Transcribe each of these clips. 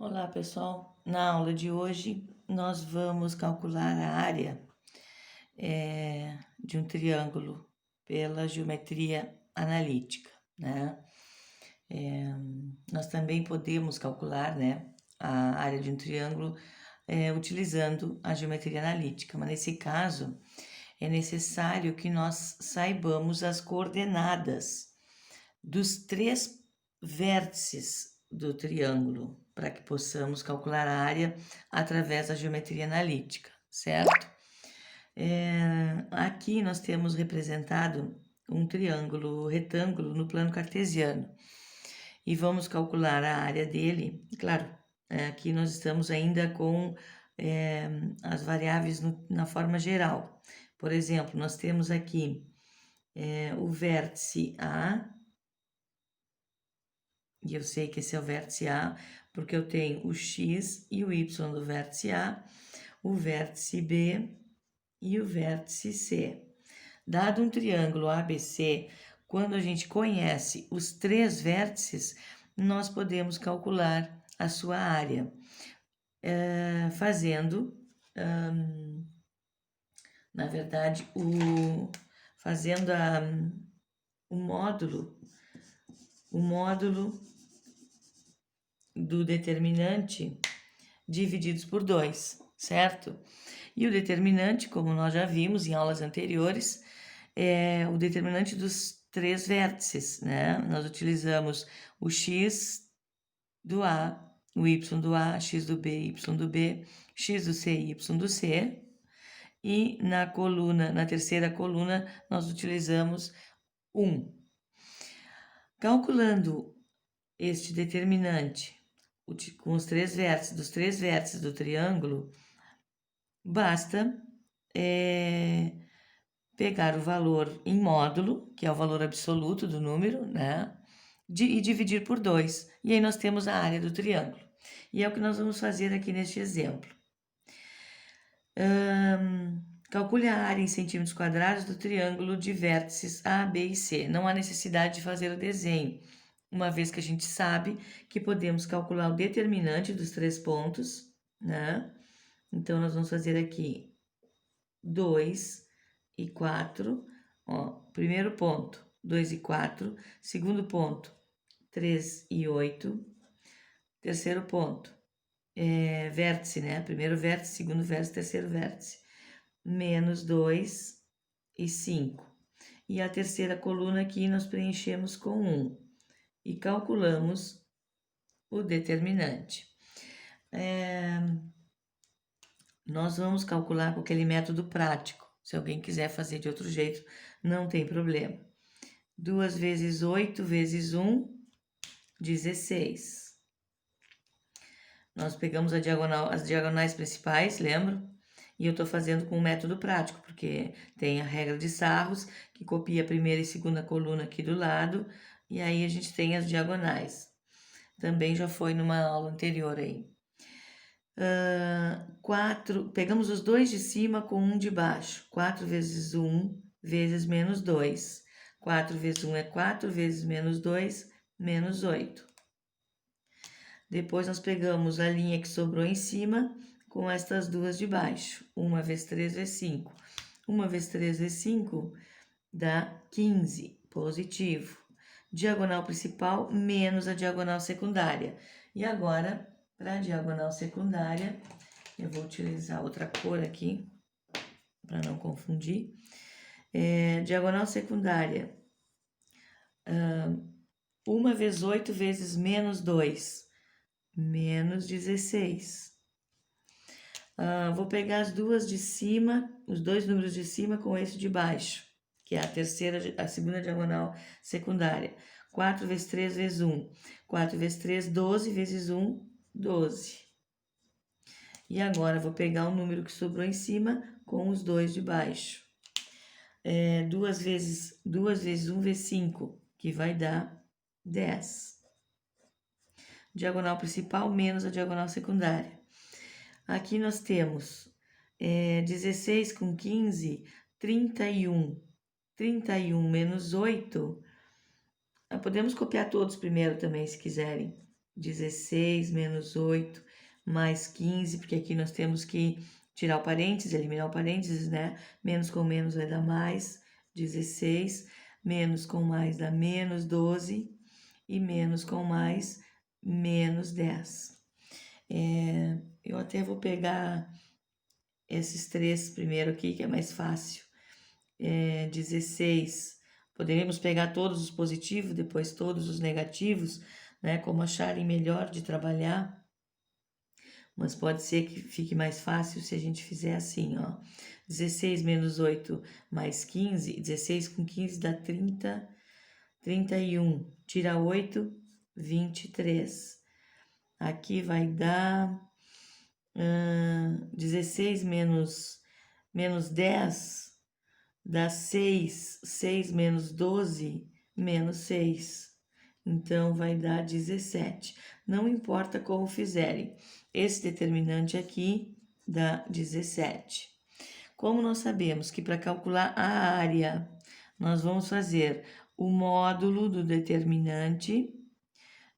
Olá, pessoal. Na aula de hoje, nós vamos calcular a área de um triângulo pela geometria analítica, né? Nós também podemos calcular, né, a área de um triângulo utilizando a geometria analítica, mas nesse caso é necessário que nós saibamos as coordenadas dos três vértices do triângulo, para que possamos calcular a área através da geometria analítica, certo? Aqui nós temos representado um triângulo retângulo no plano cartesiano e vamos calcular a área dele. Claro, aqui nós estamos ainda com as variáveis na forma geral. Por exemplo, nós temos aqui o vértice A, e eu sei que esse é o vértice A, porque eu tenho o x e o y do vértice A, o vértice B e o vértice C. Dado um triângulo ABC, quando a gente conhece os três vértices, nós podemos calcular a sua área, fazendo, na verdade, fazendo o módulo do determinante divididos por 2, certo? E o determinante, como nós já vimos em aulas anteriores, é o determinante dos três vértices, né? Nós utilizamos o x do A, o y do A, x do B, y do B, x do C e y do C. E na terceira coluna, nós utilizamos 1. Calculando este determinante com os três vértices, dos três vértices do triângulo, basta pegar o valor em módulo, que é o valor absoluto do número, né? E dividir por 2. E aí nós temos a área do triângulo. E é o que nós vamos fazer aqui neste exemplo. Calcule a área em centímetros quadrados do triângulo de vértices A, B e C. Não há necessidade de fazer o desenho, uma vez que a gente sabe que podemos calcular o determinante dos três pontos, né? Então, nós vamos fazer aqui 2 e 4, ó, primeiro ponto, 2 e 4, segundo ponto, 3 e 8, terceiro ponto, vértice, né? Primeiro vértice, segundo vértice, terceiro vértice, menos 2 e 5. E a terceira coluna aqui nós preenchemos com 1 e calculamos o determinante. Nós vamos calcular com aquele método prático. Se alguém quiser fazer de outro jeito, não tem problema. 2 vezes 8 vezes 1, 16. Nós pegamos as diagonais principais, lembra? E eu estou fazendo com o método prático, porque tem a regra de Sarros, que copia a primeira e segunda coluna aqui do lado, e aí a gente tem as diagonais. Também já foi numa aula anterior aí. 4, pegamos os dois de cima com um de baixo. 4 vezes 1 vezes menos 2. 4 vezes 1 é 4, vezes menos 2, menos 8. Depois nós pegamos a linha que sobrou em cima com estas duas de baixo. 1 vezes 3 vezes 5. 1 vezes 3 vezes 5 dá 15, positivo. Diagonal principal menos a diagonal secundária. E agora, para a diagonal secundária, eu vou utilizar outra cor aqui, para não confundir. Diagonal secundária, 1 vezes 8 vezes menos 2, menos 16. Vou pegar as duas de cima, os dois números de cima com esse de baixo, que é a segunda diagonal secundária. 4 vezes 3 vezes 1. 4 vezes 3, 12 vezes 1, 12. E agora vou pegar o número que sobrou em cima com os dois de baixo. 2 vezes 1 vezes 5, que vai dar 10. Diagonal principal menos a diagonal secundária. Aqui nós temos 16 com 15, 31. 31 menos 8. Podemos copiar todos primeiro também, se quiserem. 16 menos 8 mais 15, porque aqui nós temos que tirar o parênteses, eliminar o parênteses, né? Menos com menos vai dar mais 16, menos com mais dá menos 12 e menos com mais menos 10. Eu até vou pegar esses três primeiro aqui, que é mais fácil. 16. Poderíamos pegar todos os positivos, depois todos os negativos, né? Como acharem melhor de trabalhar. Mas pode ser que fique mais fácil se a gente fizer assim, ó. 16 menos 8 mais 15. 16 com 15 dá 30, 31. Tira 8, 23. Aqui vai dar 16 menos 10 dá 6. 6 menos 12, menos 6. Então, vai dar 17. Não importa como fizerem. Esse determinante aqui dá 17. Como nós sabemos que para calcular a área, nós vamos fazer o módulo do determinante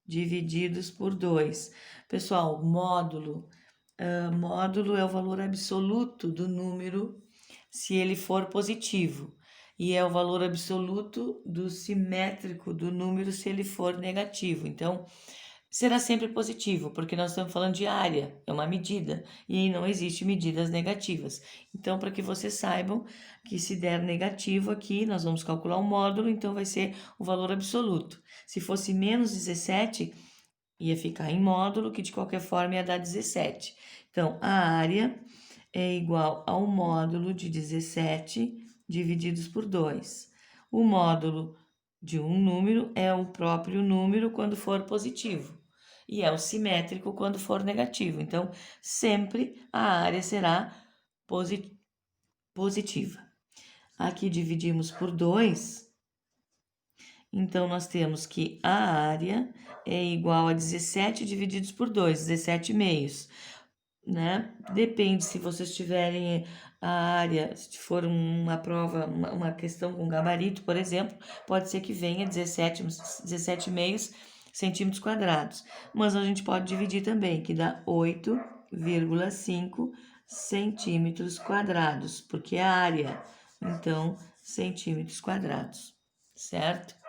divididos por 2. Pessoal, módulo é o valor absoluto do número se ele for positivo, e é o valor absoluto do simétrico do número se ele for negativo. Então, será sempre positivo, porque nós estamos falando de área, é uma medida, e não existe medidas negativas. Então, para que vocês saibam que se der negativo aqui, nós vamos calcular o módulo, então vai ser o valor absoluto. Se fosse menos 17, ia ficar em módulo, que de qualquer forma ia dar 17. Então, a área é igual ao módulo de 17 divididos por 2. O módulo de um número é o próprio número quando for positivo e é o simétrico quando for negativo. Então, sempre a área será positiva. Aqui dividimos por 2, então nós temos que a área é igual a 17 divididos por 2, 17 meios. Né? Depende se vocês tiverem a área, se for uma prova, uma questão com gabarito, por exemplo, pode ser que venha 17,5 centímetros quadrados. Mas a gente pode dividir também, que dá 8,5 centímetros quadrados, porque é a área, então, centímetros quadrados, certo?